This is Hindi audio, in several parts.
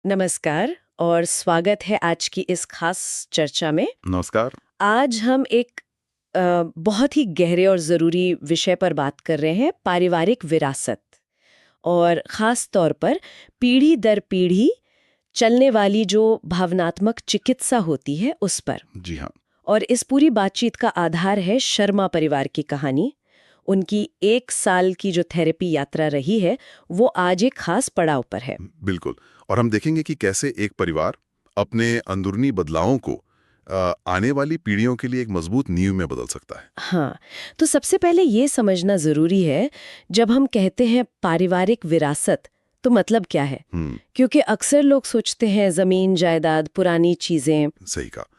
नमस्कार और स्वागत है आज की इस खास चर्चा में। नमस्कार। आज हम एक बहुत ही गहरे और ज़रूरी विषय पर बात कर रहे हैं, पारिवारिक विरासत। और ख़ास तौर पर पीढ़ी दर पीढ़ी चलने वाली जो भावनात्मक चिकित्सा होती है उस पर। जी हाँ। और इस पूरी बातचीत का आधार है शर्मा परिवार की कहानी। उनकी 1 साल की जो थेरेपी यात्रा रही है वो आज एक खास पड़ाव पर है। बिल्कुल। और हम देखेंगे कि कैसे एक परिवार अपने अंदरूनी बदलावों को आने वाली पीढ़ियों के लिए एक मजबूत नींव में बदल सकता है। हाँ, तो सबसे पहले ये समझना ज़रूरी है, जब हम कहते हैं पारिवारिक विरासत, तो मतलब क्या है? क्योंकि अक्सर लोग सोचते हैं ज़मीन, जायदाद, पुरानी चीज़ें। सही कहा।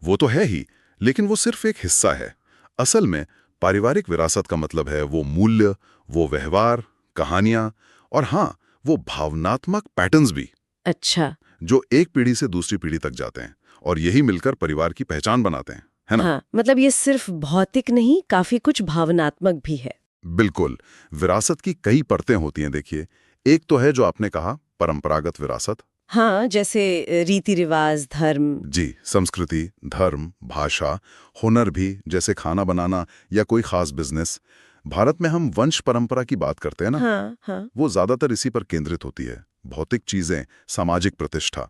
वो तो है ही, लेकिन वो सिर्फ एक हिस्सा है। असल में पारिवारिक विरासत का मतलब है वो मूल्य, वो व्यवहार, कहानियां और हाँ, वो भावनात्मक पैटर्न्स भी, अच्छा। जो एक पीढ़ी से दूसरी पीढ़ी तक जाते हैं और यही मिलकर परिवार की पहचान बनाते हैं, है ना? हाँ, मतलब ये सिर्फ भौतिक नहीं, काफ़ी कुछ भावनात्मक भी है। बिल्कुल। विरासत की कई परतें होती हैं, देखिए। एक तो है जो आपने कहा, परंपरागत विरासत। हाँ, जैसे रीति रिवाज, धर्म। जी, संस्कृति, धर्म, भाषा, हुनर भी, जैसे खाना बनाना या कोई खास बिजनेस। भारत में हम वंश परंपरा की बात करते हैं ना, हाँ, हाँ। वो ज्यादातर इसी पर केंद्रित होती है। भौतिक चीजें, सामाजिक प्रतिष्ठा।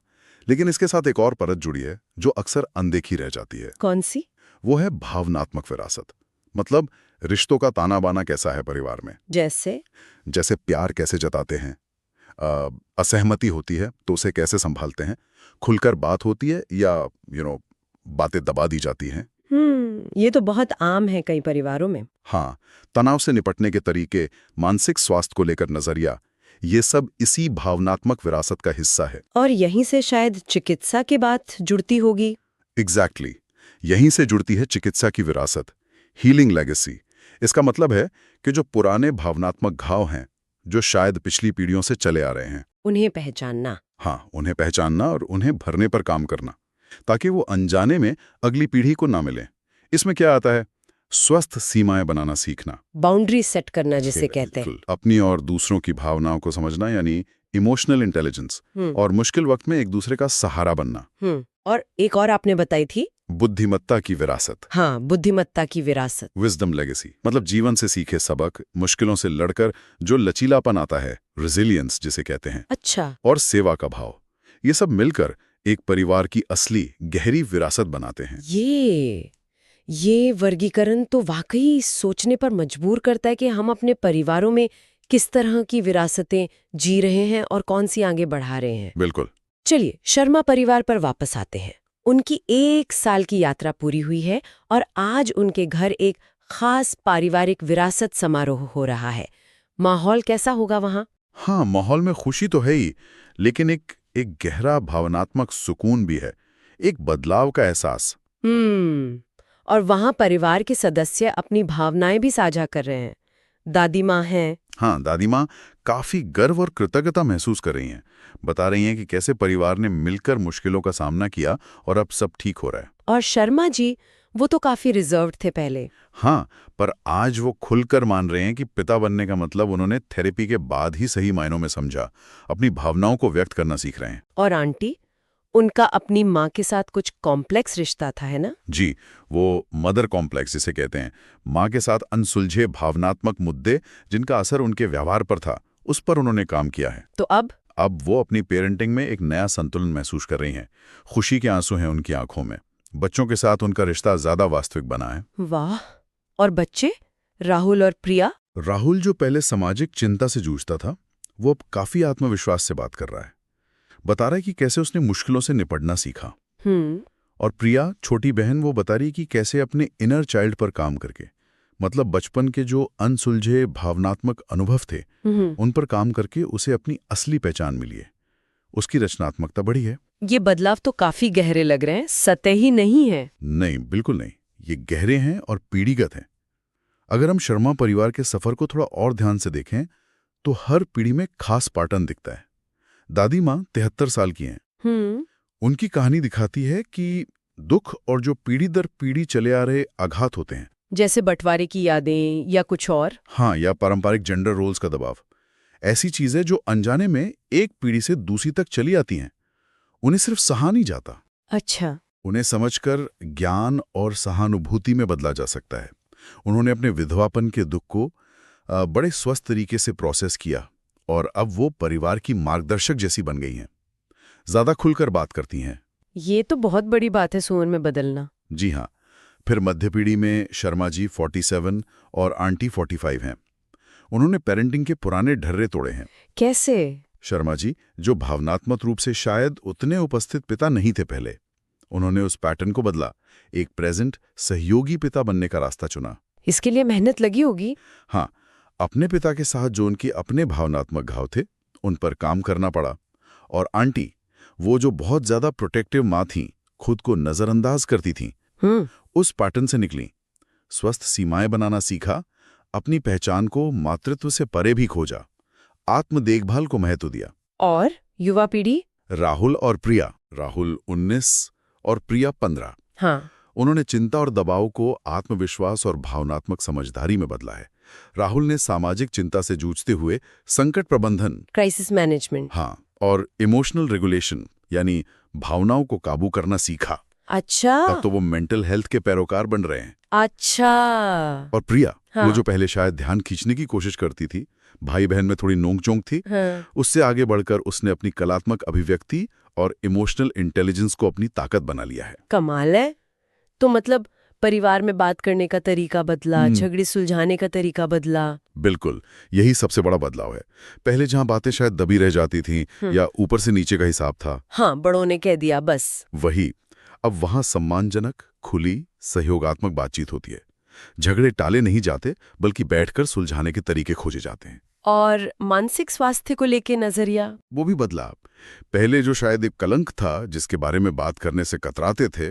लेकिन इसके साथ एक और परत जुड़ी है जो अक्सर अनदेखी रह जाती है। कौन सी? वो है भावनात्मक विरासत। मतलब रिश्तों का ताना बाना कैसा है परिवार में। जैसे? जैसे प्यार कैसे जताते हैं, असहमति होती है तो उसे कैसे संभालते हैं, खुलकर बात होती है या बातें दबा दी जाती हैं। ये तो बहुत आम है कई परिवारों में। हाँ, तनाव से निपटने के तरीके, मानसिक स्वास्थ्य को लेकर नजरिया, ये सब इसी भावनात्मक विरासत का हिस्सा है। और यहीं से शायद चिकित्सा की बात जुड़ती होगी। एग्जैक्टली। यहीं से जुड़ती है चिकित्सा की विरासत, हीलिंग लेगेसी। इसका मतलब है कि जो पुराने भावनात्मक घाव हैं, जो शायद पिछली पीढ़ियों से चले आ रहे हैं, उन्हें पहचानना। हाँ, उन्हें पहचानना और उन्हें भरने पर काम करना, ताकि वो अनजाने में अगली पीढ़ी को ना मिले। इसमें क्या आता है? स्वस्थ सीमाएं बनाना सीखना। बाउंड्री सेट करना जिसे कहते हैं। बिल्कुल। अपनी और दूसरों की भावनाओं को समझना, यानी इमोशनल इंटेलिजेंस। हम्म। और मुश्किल वक्त में एक दूसरे का सहारा बनना। और एक और आपने बताई थी। बुद्धिमत्ता की विरासत। हाँ, बुद्धिमत्ता की विरासत। विजडम लेगेसी, मतलब जीवन से सीखे सबक, मुश्किलों से लड़कर जो लचीलापन आता है, रेजिलियंस जिसे कहते हैं। अच्छा। और सेवा का भाव, ये सब मिलकर एक परिवार की असली गहरी विरासत बनाते हैं। ये वर्गीकरण तो वाकई सोचने पर मजबूर करता है कि हम अपने परिवारों में किस तरह की विरासतें जी रहे हैं और कौन सी आगे बढ़ा रहे हैं। बिल्कुल। चलिए शर्मा परिवार पर वापस आते हैं। उनकी 1 साल की यात्रा पूरी हुई है और आज उनके घर एक खास पारिवारिक विरासत समारोह हो रहा है। माहौल कैसा होगा वहाँ? हाँ, माहौल में खुशी तो है ही, लेकिन एक गहरा भावनात्मक सुकून भी है, एक बदलाव का एहसास। और वहाँ परिवार के सदस्य अपनी भावनाएं भी साझा कर रहे हैं। दादी माँ हैं। हाँ, दादी माँ काफी गर्व और कृतज्ञता महसूस कर रही हैं। बता रही हैं कि कैसे परिवार ने मिलकर मुश्किलों का सामना किया और अब सब ठीक हो रहा है। और शर्मा जी, वो तो काफी रिजर्व्ड थे पहले। हाँ, पर आज वो खुलकर मान रहे हैं कि पिता बनने का मतलब उन्होंने थेरेपी के बाद ही सही मायनों में समझा। अपनी भावनाओं को व्यक्त करना सीख रहे हैं। और आंटी, उनका अपनी माँ के साथ कुछ कॉम्प्लेक्स रिश्ता था, है ना? जी, वो मदर कॉम्प्लेक्स जिसे कहते हैं, माँ के साथ अनसुलझे भावनात्मक मुद्दे जिनका असर उनके व्यवहार पर था, उस पर उन्होंने काम किया है। तो अब वो अपनी पेरेंटिंग में एक नया संतुलन महसूस कर रही हैं। खुशी के आंसू हैं उनकी आंखों में। बच्चों के साथ उनका रिश्ता ज्यादा वास्तविक बना है। वाह। और बच्चे, राहुल और प्रिया? राहुल, जो पहले सामाजिक चिंता से जूझता था, वो अब काफी आत्मविश्वास से बात कर रहा है। बता रहा है कि कैसे उसने मुश्किलों से निपटना सीखा। और प्रिया, छोटी बहन, वो बता रही है कि कैसे अपने इनर चाइल्ड पर काम करके, मतलब बचपन के जो अनसुलझे भावनात्मक अनुभव थे, उन पर काम करके उसे अपनी असली पहचान मिली है। उसकी रचनात्मकता बढ़ी है। ये बदलाव तो काफी गहरे लग रहे हैं, सतही नहीं है। नहीं, बिल्कुल नहीं। ये गहरे हैं और पीढ़ीगत हैं। अगर हम शर्मा परिवार के सफर को थोड़ा और ध्यान से देखें तो हर पीढ़ी में खास पैटर्न दिखता है। दादी माँ 73 साल की हैं। उनकी कहानी दिखाती है कि दुख और जो पीढ़ी दर पीढ़ी चले आ रहे आघात होते हैं, जैसे बंटवारे की यादें या कुछ और। हाँ, या पारंपरिक जेंडर रोल्स का दबाव, ऐसी चीजें जो अनजाने में एक पीढ़ी से दूसरी तक चली आती हैं, उन्हें सिर्फ सहा नहीं जाता, अच्छा। उन्हें समझकर ज्ञान और सहानुभूति में बदला जा सकता है। उन्होंने अपने विधवापन के दुख को बड़े स्वस्थ तरीके से प्रोसेस किया और अब वो परिवार की मार्गदर्शक जैसी बन गई हैं। ज्यादा खुलकर बात करती हैं। ये तो बहुत बड़ी बात है सुमन में बदलना। जी हाँ। फिर मध्य पीढ़ी में शर्मा जी 47 और आंटी 45 हैं। उन्होंने पेरेंटिंग के पुराने ढर्रे तोड़े हैं। कैसे? शर्मा जी, जो भावनात्मक रूप से शायद उतने उपस्थित पिता नहीं थे पहले, उन्होंने उस पैटर्न को बदला, एक प्रेजेंट सहयोगी पिता बनने का रास्ता चुना। इसके लिए मेहनत लगी होगी। हाँ, अपने पिता के साथ जो उनके अपने भावनात्मक घाव थे, उन पर काम करना पड़ा। और आंटी, वो जो बहुत ज्यादा प्रोटेक्टिव माँ थीं, खुद को नजरअंदाज करती थीं, उस पैटर्न से निकली, स्वस्थ सीमाएं बनाना सीखा, अपनी पहचान को मातृत्व से परे भी खोजा, आत्म देखभाल को महत्व दिया। और युवा पीढ़ी? राहुल और प्रिया, राहुल 19 और प्रिया 15। हाँ। उन्होंने चिंता और दबाव को आत्मविश्वास और भावनात्मक समझदारी में बदला है। राहुल ने सामाजिक चिंता से जूझते हुए संकट प्रबंधन, क्राइसिस मैनेजमेंट, हाँ, और इमोशनल रेगुलेशन यानी भावनाओं को काबू करना सीखा। अच्छा। अब तो वो मेंटल हेल्थ के पैरोकार बन रहे हैं। अच्छा। और प्रिया, हाँ। वो जो पहले शायद ध्यान खींचने की कोशिश करती थी, भाई बहन में थोड़ी नोक-झोंक थी, हाँ। उससे आगे बढ़कर उसने अपनी कलात्मक अभिव्यक्ति और इमोशनल इंटेलिजेंस को अपनी ताकत बना लिया है। कमाल है। तो मतलब परिवार में बात करने का तरीका बदला, झगड़े सुलझाने का तरीका बदला। बिल्कुल, यही सबसे बड़ा बदलाव है। पहले जहां बातें शायद दबी रह जाती थीं या ऊपर से नीचे का हिसाब था, हाँ, बड़ों ने कह दिया बस, वही अब वहां सम्मानजनक, खुली, सहयोगात्मक बातचीत होती है। झगड़े टाले नहीं जाते, बल्कि बैठकर सुलझाने के तरीके खोजे जाते हैं। और मानसिक स्वास्थ्य को लेके नजरिया? वो भी बदला। पहले जो शायद एक कलंक था जिसके बारे में बात करने से कतराते थे,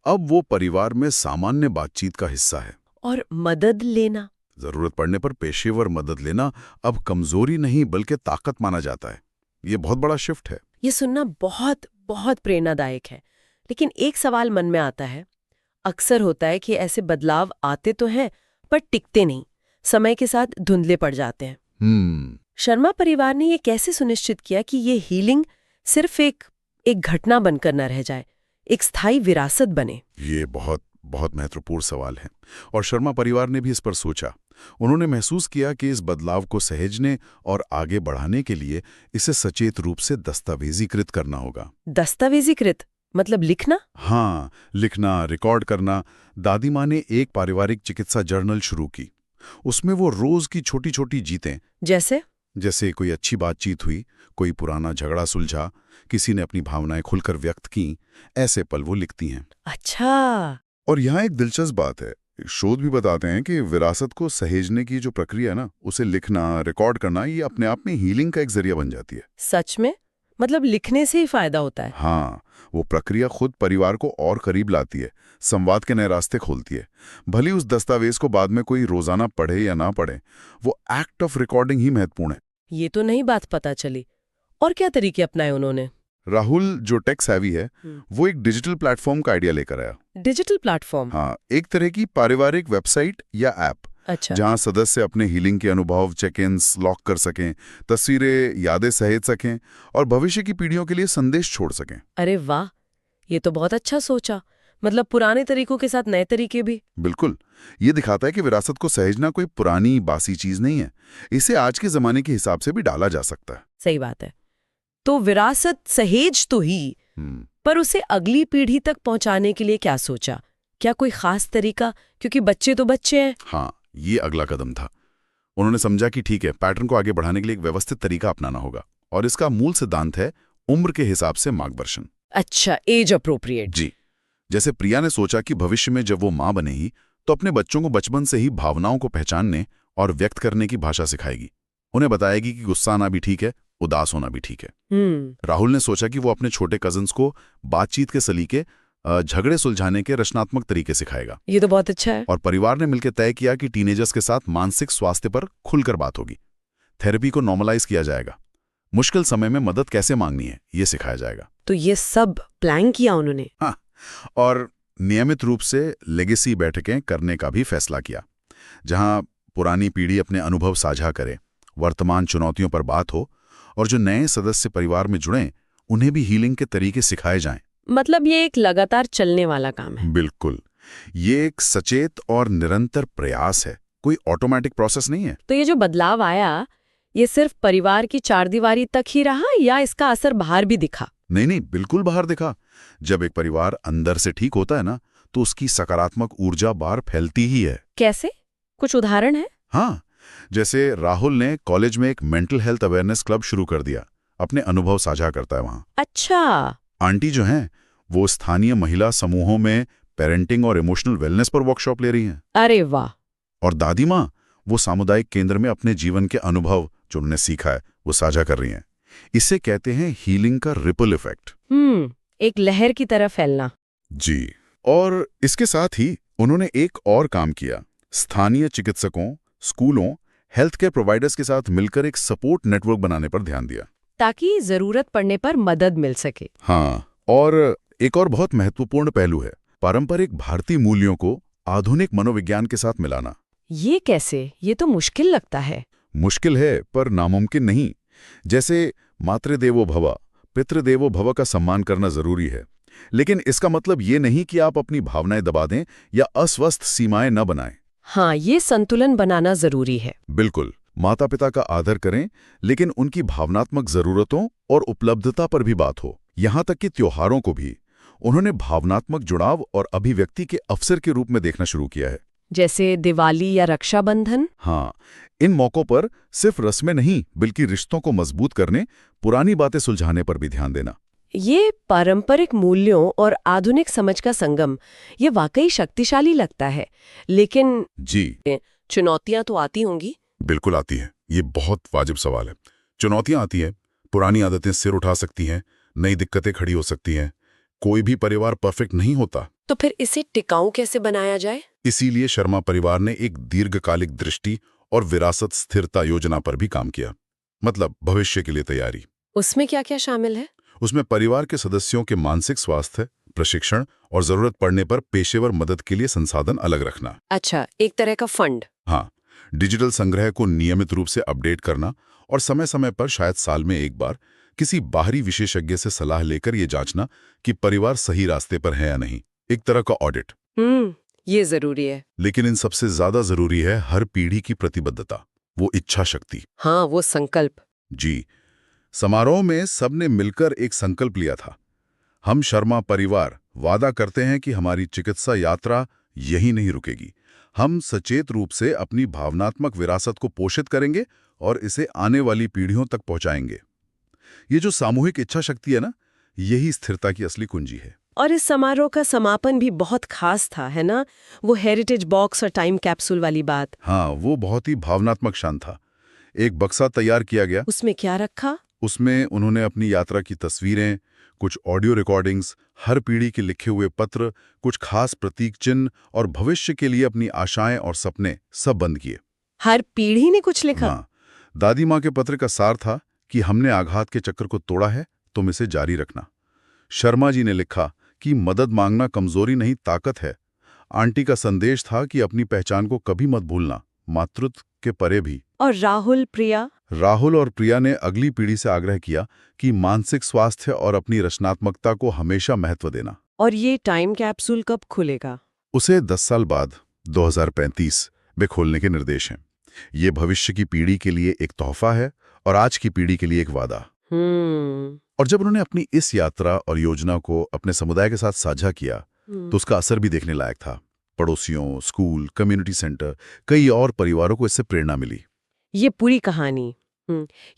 अब वो परिवार में सामान्य बातचीत का हिस्सा है। और मदद लेना, जरूरत पड़ने पर पेशेवर मदद लेना अब कमजोरी नहीं बल्कि ताकत माना जाता है। ये बहुत बड़ा शिफ्ट है। ये सुनना बहुत बहुत प्रेरणादायक है। लेकिन एक सवाल मन में आता है, अक्सर होता है कि ऐसे बदलाव आते तो हैं पर टिकते नहीं, समय के साथ धुंधले पड़ जाते हैं। शर्मा परिवार ने ये कैसे सुनिश्चित किया कि ये हीलिंग सिर्फ एक घटना बनकर न रह जाए, एक स्थायी विरासत बने? ये बहुत बहुत महत्वपूर्ण सवाल है और शर्मा परिवार ने भी इस पर सोचा। उन्होंने महसूस किया कि इस बदलाव को सहेजने और आगे बढ़ाने के लिए इसे सचेत रूप से दस्तावेजीकृत करना होगा। दस्तावेजीकृत मतलब लिखना? हाँ, लिखना, रिकॉर्ड करना। दादी माँ ने एक पारिवारिक चिकित्सा जर्नल शुरू की। उसमें वो रोज की छोटी छोटी जीतें, जैसे कोई अच्छी बातचीत हुई, कोई पुराना झगड़ा सुलझा, किसी ने अपनी भावनाएं खुलकर व्यक्त की, ऐसे पल वो लिखती हैं। अच्छा। और यहाँ एक दिलचस्प बात है, शोध भी बताते हैं कि विरासत को सहेजने की जो प्रक्रिया है ना, उसे लिखना, रिकॉर्ड करना, ये अपने आप में हीलिंग का एक जरिया बन जाती है। सच में? मतलब लिखने से ही फायदा होता है? हाँ, वो प्रक्रिया खुद परिवार को और करीब लाती है, संवाद के नए रास्ते खोलती है। भले उस दस्तावेज को बाद में कोई रोजाना पढ़े या ना पढ़े, वो एक्ट ऑफ रिकॉर्डिंग ही महत्वपूर्ण है। ये तो नई बात पता चली। और क्या तरीके अपनाए उन्होंने? राहुल जो टेक सेवी है, वो एक डिजिटल प्लेटफॉर्म का आइडिया लेकर आया। Digital platform? हाँ, एक तरह की पारिवारिक वेबसाइट या ऐप। अच्छा। जहां सदस्य अपने हीलिंग के अनुभव, चेक इन्स लॉक कर सकें, तस्वीरें, यादें सहेज सकें और भविष्य की पीढ़ियों के लिए संदेश छोड़ सकें। अरे वाह, ये तो बहुत अच्छा सोचा। मतलब पुराने तरीकों के साथ नए तरीके भी। बिल्कुल, ये दिखाता है कि विरासत को सहेजना कोई पुरानी बासी चीज नहीं है, इसे आज के जमाने के हिसाब से भी डाला जा सकता है। सही बात है। तो विरासत सहेज तो ही, पर उसे अगली पीढ़ी तक पहुंचाने के लिए क्या सोचा? क्या कोई खास तरीका? क्योंकि बच्चे तो बच्चे हैं। हाँ, ये अगला कदम था। उन्होंने समझा कि ठीक है, पैटर्न को आगे बढ़ाने के लिए एक व्यवस्थित तरीका अपनाना होगा और इसका मूल सिद्धांत है उम्र के हिसाब से मार्गदर्शन। अच्छा, एज अप्रोप्रिएट। जी, जैसे प्रिया ने सोचा कि भविष्य में जब वो माँ बनेगी तो अपने बच्चों को बचपन से ही भावनाओं को पहचानने और व्यक्त करने की भाषा सिखाएगी। उन्हें बताएगी कि गुस्सा आना भी ठीक है, उदास होना भी ठीक है। राहुल ने सोचा कि वो अपने छोटे कजिन्स को बातचीत के सलीके, झगड़े सुलझाने के रचनात्मक तरीके सिखाएगा। ये तो बहुत अच्छा है। और परिवार ने मिलकर तय किया कि टीनेजर्स के साथ मानसिक स्वास्थ्य पर खुलकर बात होगी। थेरेपी को नॉर्मलाइज किया जाएगा। मुश्किल समय में मदद कैसे मांगनी है, ये सिखाया जाएगा। तो ये सब प्लान किया उन्होंने? हाँ, और नियमित रूप से लेगेसी बैठकें करने का भी फैसला किया, जहां पुरानी पीढ़ी अपने अनुभव साझा करे, वर्तमान चुनौतियों पर बात हो और जो नए सदस्य परिवार में जुड़ें उन्हें भी हीलिंग के तरीके सिखाए जाएं। मतलब ये एक लगातार चलने वाला काम है। बिल्कुल, ये एक सचेत और निरंतर प्रयास है, कोई ऑटोमेटिक प्रोसेस नहीं है। तो ये जो बदलाव आया, ये सिर्फ परिवार की चारदीवारी तक ही रहा या इसका असर बाहर भी दिखा? नहीं नहीं, बिल्कुल बाहर दिखा। जब एक परिवार अंदर से ठीक होता है ना, तो उसकी सकारात्मक ऊर्जा बाहर फैलती ही है। कैसे? कुछ उदाहरण है? हाँ, जैसे राहुल ने कॉलेज में एक मेंटल हेल्थ अवेयरनेस क्लब शुरू कर दिया, अपने अनुभव साझा करता है वहाँ। अच्छा। आंटी जो हैं, वो स्थानीय महिला समूहों में पेरेंटिंग और इमोशनल वेलनेस पर वर्कशॉप ले रही हैं। अरे वाह। और दादी माँ, वो सामुदायिक केंद्र में अपने जीवन के अनुभव जो उन्होंने सीखा है वो साझा कर रही हैं। इसे कहते हैं हीलिंग का रिपल इफेक्ट। एक लहर की तरह फैलना। जी। और इसके साथ ही उन्होंने एक और काम किया, स्थानीय चिकित्सकों, स्कूलों, हेल्थ केयर प्रोवाइडर्स के साथ मिलकर एक सपोर्ट नेटवर्क बनाने पर ध्यान दिया, ताकि जरूरत पड़ने पर मदद मिल सके। हाँ, और एक और बहुत महत्वपूर्ण पहलू है, पारंपरिक भारतीय मूल्यों को आधुनिक मनोविज्ञान के साथ मिलाना। ये कैसे? ये तो मुश्किल लगता है। मुश्किल है, पर नामुमकिन नहीं। जैसे मातृदेवो भव, पितृदेवो भव का सम्मान करना जरूरी है, लेकिन इसका मतलब ये नहीं कि आप अपनी भावनाएं दबा दें या अस्वस्थ सीमाएं न बनाएं। हाँ, ये संतुलन बनाना जरूरी है। बिल्कुल, माता पिता का आदर करें, लेकिन उनकी भावनात्मक जरूरतों और उपलब्धता पर भी बात हो। यहाँ तक कि त्योहारों को भी उन्होंने भावनात्मक जुड़ाव और अभिव्यक्ति के अवसर के रूप में देखना शुरू किया है। जैसे दिवाली या रक्षाबंधन। हाँ, इन मौक़ों पर सिर्फ रस्में नहीं, बल्कि रिश्तों को मजबूत करने, पुरानी बातें सुलझाने पर भी ध्यान देना। ये पारंपरिक मूल्यों और आधुनिक समझ का संगम, ये वाकई शक्तिशाली लगता है। लेकिन जी, चुनौतियां तो आती होंगी। बिल्कुल आती है। ये बहुत वाजिब सवाल है। चुनौतियां आती हैं, पुरानी आदतें सिर उठा सकती हैं, नई दिक्कतें खड़ी हो सकती हैं। कोई भी परिवार परफेक्ट नहीं होता। तो फिर इसे टिकाऊ कैसे बनाया जाए? इसीलिए शर्मा परिवार ने एक दीर्घकालिक दृष्टि और विरासत स्थिरता योजना पर भी काम किया, मतलब भविष्य के लिए तैयारी। उसमें क्या क्या शामिल है? उसमें परिवार के सदस्यों के मानसिक स्वास्थ्य, प्रशिक्षण और जरूरत पड़ने पर पेशेवर मदद के लिए संसाधन अलग रखना। अच्छा, एक तरह का फंड। हाँ, डिजिटल संग्रह को नियमित रूप से अपडेट करना और समय समय पर, शायद साल में एक बार, किसी बाहरी विशेषज्ञ से सलाह लेकर ये जांचना कि परिवार सही रास्ते पर है या नहीं। एक तरह का ऑडिट। ये जरूरी है। लेकिन इन सबसे ज्यादा जरूरी है हर पीढ़ी की प्रतिबद्धता, वो इच्छा शक्ति। हाँ, वो संकल्प। जी, समारोह में सबने मिलकर एक संकल्प लिया था, हम शर्मा परिवार वादा करते हैं कि हमारी चिकित्सा यात्रा यही नहीं रुकेगी। हम सचेत रूप से अपनी भावनात्मक विरासत को पोषित करेंगे और इसे आने वाली पीढ़ियों तक पहुंचाएंगे। ये जो सामूहिक इच्छा शक्ति है ना, यही स्थिरता की असली कुंजी है। और इस समारोह का समापन भी बहुत खास था, है ना? वो हेरिटेज बॉक्स और टाइम कैप्सूल वाली बात। हाँ, वो बहुत ही भावनात्मक क्षण था। एक बक्सा तैयार किया गया। उसमें क्या रखा? उसमें उन्होंने अपनी यात्रा की तस्वीरें, कुछ ऑडियो रिकॉर्डिंग्स, हर पीढ़ी के लिखे हुए पत्र, कुछ खास प्रतीक चिन्ह और भविष्य के लिए अपनी आशाएं और सपने सब बंद किए। हर पीढ़ी ने कुछ लिखा? हाँ, दादी माँ के पत्र का सार था कि हमने आघात के चक्र को तोड़ा है, तुम इसे जारी रखना। शर्मा जी ने लिखा कि मदद मांगना कमजोरी नहीं, ताकत है। आंटी का संदेश था कि अपनी पहचान को कभी मत भूलना, मातृत्व के परे भी। और राहुल और प्रिया ने अगली पीढ़ी से आग्रह किया कि मानसिक स्वास्थ्य और अपनी रचनात्मकता को हमेशा महत्व देना। और ये टाइम कैप्सूल कब खुलेगा? उसे 10 साल बाद 2035 में खोलने के निर्देश हैं। ये भविष्य की पीढ़ी के लिए एक तोहफा है और आज की पीढ़ी के लिए एक वादा। और जब उन्होंने अपनी इस यात्रा और योजना को अपने समुदाय के साथ साझा किया, तो उसका असर भी देखने लायक था। पड़ोसियों, स्कूल, कम्युनिटी सेंटर, कई और परिवारों को इससे प्रेरणा मिली। ये पूरी कहानी,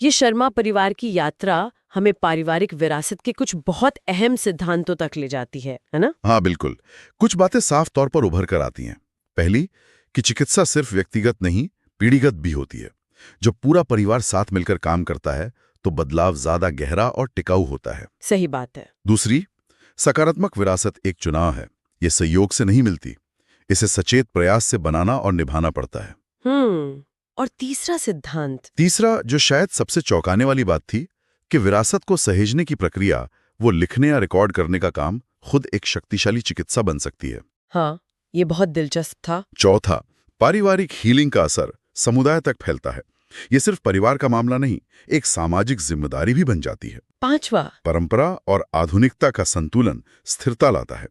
ये शर्मा परिवार की यात्रा हमें पारिवारिक विरासत के कुछ बहुत अहम सिद्धांतों तक ले जाती है ना? हाँ, बिल्कुल। कुछ बातें साफ तौर पर उभर कर आती हैं। पहली, कि चिकित्सा सिर्फ व्यक्तिगत नहीं, पीढ़ीगत भी होती है। जब पूरा परिवार साथ मिलकर काम करता है, तो बदलाव ज्यादा गहरा और टिकाऊ होता है। सही बात है। दूसरी, सकारात्मक विरासत एक चुनाव है, ये संयोग से नहीं मिलती। इसे सचेत प्रयास से बनाना और निभाना पड़ता है। और तीसरा सिद्धांत? तीसरा, जो शायद सबसे चौंकाने वाली बात थी, कि विरासत को सहेजने की प्रक्रिया, वो लिखने या रिकॉर्ड करने का काम, खुद एक शक्तिशाली चिकित्सा बन सकती है। हाँ, ये बहुत दिलचस्प था। चौथा, पारिवारिक हीलिंग का असर समुदाय तक फैलता है। ये सिर्फ परिवार का मामला नहीं, एक सामाजिक जिम्मेदारी भी बन जाती है। 5वां, परंपरा और आधुनिकता का संतुलन स्थिरता लाता है।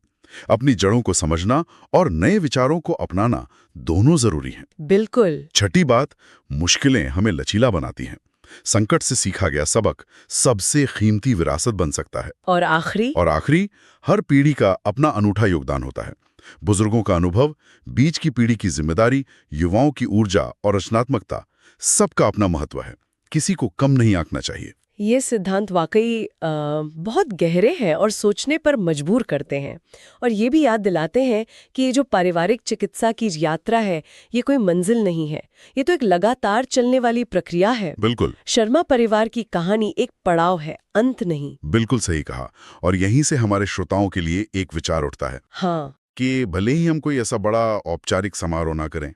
अपनी जड़ों को समझना और नए विचारों को अपनाना दोनों जरूरी हैं। बिल्कुल। छठी बात, मुश्किलें हमें लचीला बनाती हैं। संकट से सीखा गया सबक सबसे कीमती विरासत बन सकता है। और आखिरी, हर पीढ़ी का अपना अनूठा योगदान होता है। बुजुर्गों का अनुभव, बीच की पीढ़ी की जिम्मेदारी, युवाओं की ऊर्जा और रचनात्मकता, सबका अपना महत्व है। किसी को कम नहीं आंकना चाहिए। ये सिद्धांत वाकई बहुत गहरे हैं और सोचने पर मजबूर करते हैं। और ये भी याद दिलाते हैं कि ये जो पारिवारिक चिकित्सा की यात्रा है, ये कोई मंजिल नहीं है। ये तो एक लगातार चलने वाली प्रक्रिया है। बिल्कुल। शर्मा परिवार की कहानी एक पड़ाव है, अंत नहीं। बिल्कुल सही कहा। और यहीं से हमारे श्रोताओं के लिए एक विचार उठता है। हाँ, कि भले ही हम कोई ऐसा बड़ा औपचारिक समारोह ना करें,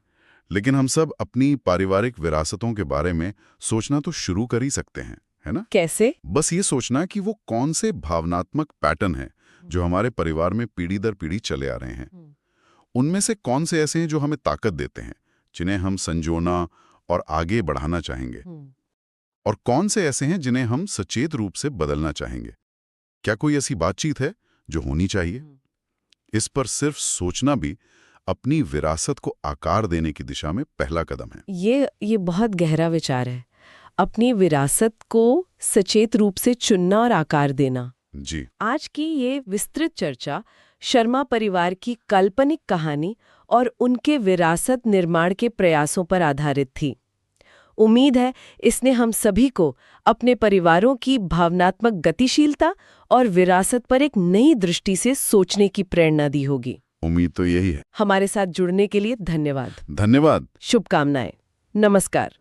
लेकिन हम सब अपनी पारिवारिक विरासतों के बारे में सोचना तो शुरू कर ही सकते हैं, है ना? कैसे? बस ये सोचना कि वो कौन से भावनात्मक पैटर्न हैं जो हमारे परिवार में पीढ़ी दर पीढ़ी चले आ रहे हैं। उनमें से कौन से ऐसे हैं जो हमें ताकत देते हैं, जिन्हें हम संजोना और आगे बढ़ाना चाहेंगे, और कौन से ऐसे हैं जिन्हें हम सचेत रूप से बदलना चाहेंगे। क्या कोई ऐसी बातचीत है जो होनी चाहिए? इस पर सिर्फ सोचना भी अपनी विरासत को आकार देने की दिशा में पहला कदम है। ये बहुत गहरा विचार है। अपनी विरासत को सचेत रूप से चुनना और आकार देना। जी। आज की ये विस्तृत चर्चा शर्मा परिवार की काल्पनिक कहानी और उनके विरासत निर्माण के प्रयासों पर आधारित थी। उम्मीद है इसने हम सभी को अपने परिवारों की भावनात्मक गतिशीलता और विरासत पर एक नई दृष्टि से सोचने की प्रेरणा दी होगी। उम्मीद तो यही है। हमारे साथ जुड़ने के लिए धन्यवाद। धन्यवाद। शुभकामनाएं। नमस्कार।